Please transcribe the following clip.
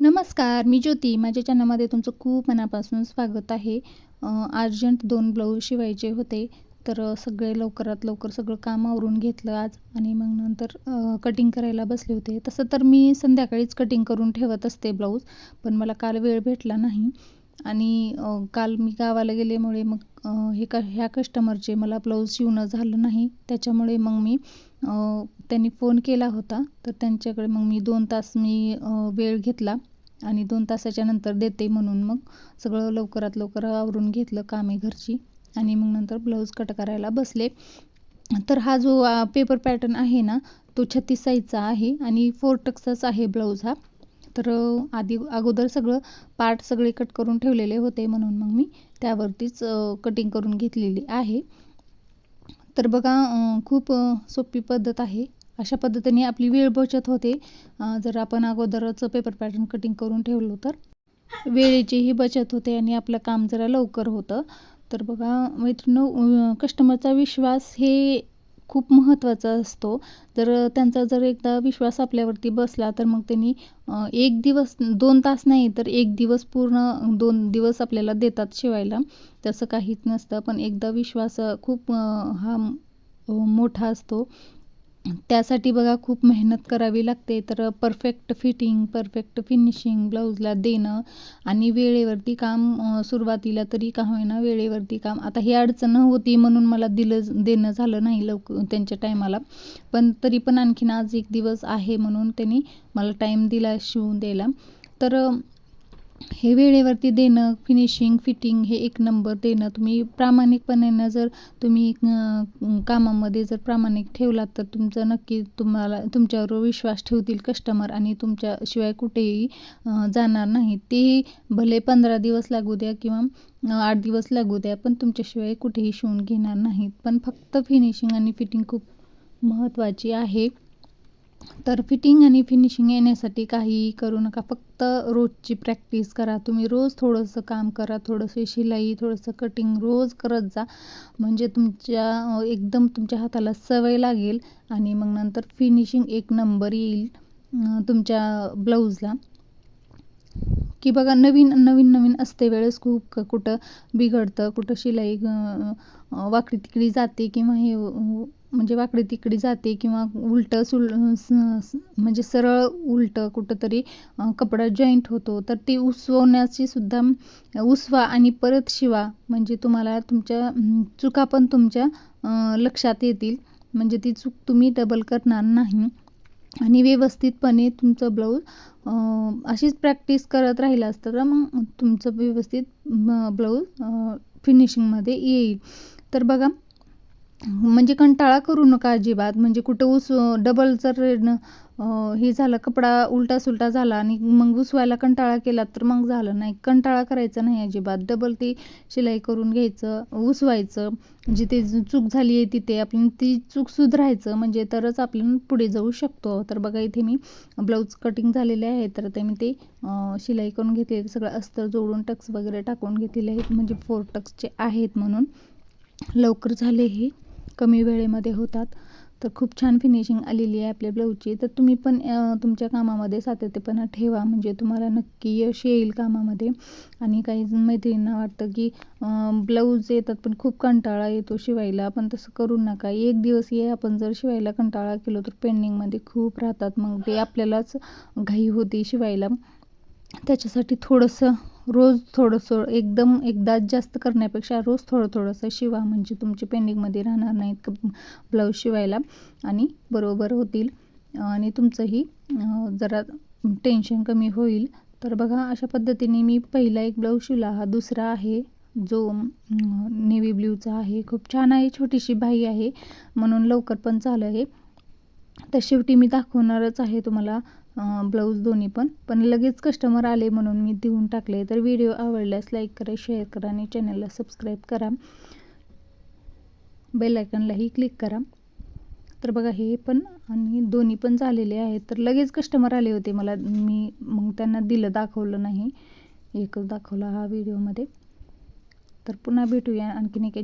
नमस्कार, मी ज्योती. माझ्या चॅनलमध्ये तुमचं खूप मनापासून स्वागत आहे. अर्जंट 2 ब्लाऊज शिवायचे होते, तर सगळे लवकरात लवकर सगळं काम आवरून घेतलं आज आणि मग नंतर कटिंग करायला बसले होते. तसं तर मी संध्याकाळीच कटिंग करून ठेवत असते ब्लाऊज, पण मला काल वेळ भेटला नाही आणि काल मी गावाला गेल्यामुळे मग ह्या कस्टमरचे मला ब्लाऊज शिवणं झालं नाही. त्याच्यामुळे मग मी त्यांनी फोन केला होता, तर त्यांच्याकडे मग मी 2 तास वेळ घेतला आणि 2 तासाच्या नंतर देते म्हणून मग सगळं लवकरात लवकर आवरून घेतलं कामे घरची आणि मग नंतर ब्लाऊज कट करायला बसले. तर हा जो पेपर पॅटर्न आहे ना, तो 36 साईजचा आहे आणि 4 टक्सचाच आहे ब्लाऊज हा. तर अगोदर सगळं पार्ट सगळे कट करून ठेवलेले होते, म्हणून मग मी त्यावरतीच कटिंग करून घेतलेली आहे. तर बघा, खूप सोपी पद्धत आहे. अशा पद्धतीने आपली वेळ बचत होते. जर आपण अगोदरच पेपर पॅटर्न कटिंग करून ठेवलं तर वेळेचीही बचत होते आणि आपलं काम जरा लवकर होतं. तर बघा मैत्रिणींनो, कस्टमरचा विश्वास हे खूप महत्त्वाचा असतो. जर एकदा विश्वास आपल्यावरती बसला तर मग त्यांनी 1 दिवस 2 तास नाही तर 1 दिवस पूर्ण 2 दिवस आपल्याला देतात शिवायला. तसं काहीच नसतं. पण एकदा विश्वास खूप मोठा असतो. त्यासाठी बघा खूप मेहनत करावी लागते. तर परफेक्ट फिटिंग, परफेक्ट फिनिशिंग ब्लाऊजला देणं आणि वेळेवरती काम, सुरुवातीला तरी का होईना वेळेवरती काम. आता ही अडचण होती म्हणून मला देणं झालं नाही त्यांच्या टायमाला. पण तरी पण आणखीन आज 1 दिवस आहे म्हणून त्यांनी मला टाईम दिला शिवून द्यायला. तर हे वेळेवरती देणं, फिनिशिंग, फिटिंग हे 1 नंबर देणं. तुम्ही प्रामाणिकपणानं जर तुम्ही कामामध्ये जर प्रामाणिक ठेवलात तर नक्की तुमच्यावर विश्वास ठेवतील कस्टमर आणि तुमच्याशिवाय कुठेही जाणार नाहीत. तेही भले 15 दिवस लागू द्या किंवा 8 दिवस लागू द्या, पण तुमच्याशिवाय कुठेही शिवून घेणार नाहीत. पण फक्त फिनिशिंग आणि फिटिंग खूप महत्त्वाची आहे. तर फिटिंग आणि फिनिशिंग येण्यासाठी काहीही करू नका. फक्त रोजची प्रॅक्टिस करा. तुम्ही रोज थोडंसं काम करा, थोडंसं शिलाई, थोडंसं कटिंग रोज करत जा. म्हणजे एकदम तुमच्या हाताला सवय लागेल आणि मग नंतर फिनिशिंग 1 नंबर येईल तुमच्या ब्लाऊजला. की बघा नवीन असते वेळेस खूप कुठं बिघडतं, कुठं शिलाई वाकडी-तिकडी जाते किंवा म्हणजे वाकडी-तिकडी जाते किंवा उलटं म्हणजे सरळ उलटं कुठंतरी कपडा जॉईंट होतो. तर ती उसवण्याची सुद्धा उसवा आणि परत शिवा. म्हणजे तुम्हाला तुमच्या चुका पण तुमच्या लक्षात येतील. म्हणजे ती चूक तुम्ही डबल करणार नाही आणि व्यवस्थितपणे तुमचं ब्लाऊज अशीच प्रॅक्टिस करत राहिलं असतं तर मग तुमचं व्यवस्थित ब्लाऊज फिनिशिंगमध्ये येईल. तर बघा, म्हणजे कंटाळा करू नका अजिबात. म्हणजे कुठं डबल जर हे झालं, कपडा उलटा-सुलटा झाला आणि मग उसवायला कंटाळा केला तर मग झालं नाही. कंटाळा करायचा नाही अजिबात. डबल ती शिलाई करून घ्यायचं, उसवायचं. जिथे चूक झाली आहे तिथे आपण ती चूक सुधारायचं, म्हणजे तरच आपण पुढे जाऊ शकतो. तर बघा इथे मी ब्लाऊज कटिंग झालेले आहे, तर ते मी शिलाई करून घेतले. सगळं अस्तर जोडून टक्स वगैरे टाकून घेतलेले आहेत, म्हणजे 4 टक्सचे आहेत म्हणून लवकर झाले हे. कमी वेळेमध्ये होतात. तर खूप छान फिनिशिंग आलेली आहे आपल्या ब्लाऊजची. तर तुम्ही पण तुमच्या कामामध्ये सातत्यपणा ठेवा, म्हणजे तुम्हाला नक्की यश येईल कामामध्ये. आणि काही मैत्रिणींना वाटतं की ब्लाऊज येतात पण खूप कंटाळा येतो शिवायला, पण तसं करू नका. 1 दिवस आपण जर शिवायला कंटाळा केलो तर पेंडिंगमध्ये खूप राहतात, मग ते आपल्यालाच घाई होती शिवायला. त्याच्यासाठी रोज थोडंसं एकदम एकदाच जास्त करण्यापेक्षा रोज थोडंसं शिवा, म्हणजे तुमची पेंडिंगमध्ये राहणार नाहीत ब्लाऊज शिवायला आणि बरोबर होतील आणि तुमचंही जरा टेन्शन कमी होईल. तर बघा अशा पद्धतीने मी पहिला 1 ब्लाऊज शिवला. हा दुसरा आहे जो नेव्ही ब्ल्यूचा आहे. खूप छान आहे, छोटीशी बाही आहे म्हणून लवकर पण झालं आहे. तर शेवटी मी दाखवणारच आहे तुम्हाला ब्लाऊज दोन्ही पण लगेच कस्टमर आले म्हणून मी देऊन टाकले. तर व्हिडिओ आवडल्यास लाईक करा, शेअर करा आणि चॅनलला सबस्क्राईब करा. बेल आयकॉनलाही क्लिक करा. तर बघा हे पण आणि दोन्ही पण झालेले आहेत. तर लगेच कस्टमर आले होते मला, मी मग त्यांना दाखवलं नाही, एकच दाखवला हा व्हिडिओमध्ये. तर पुन्हा भेटूया आणखीन एका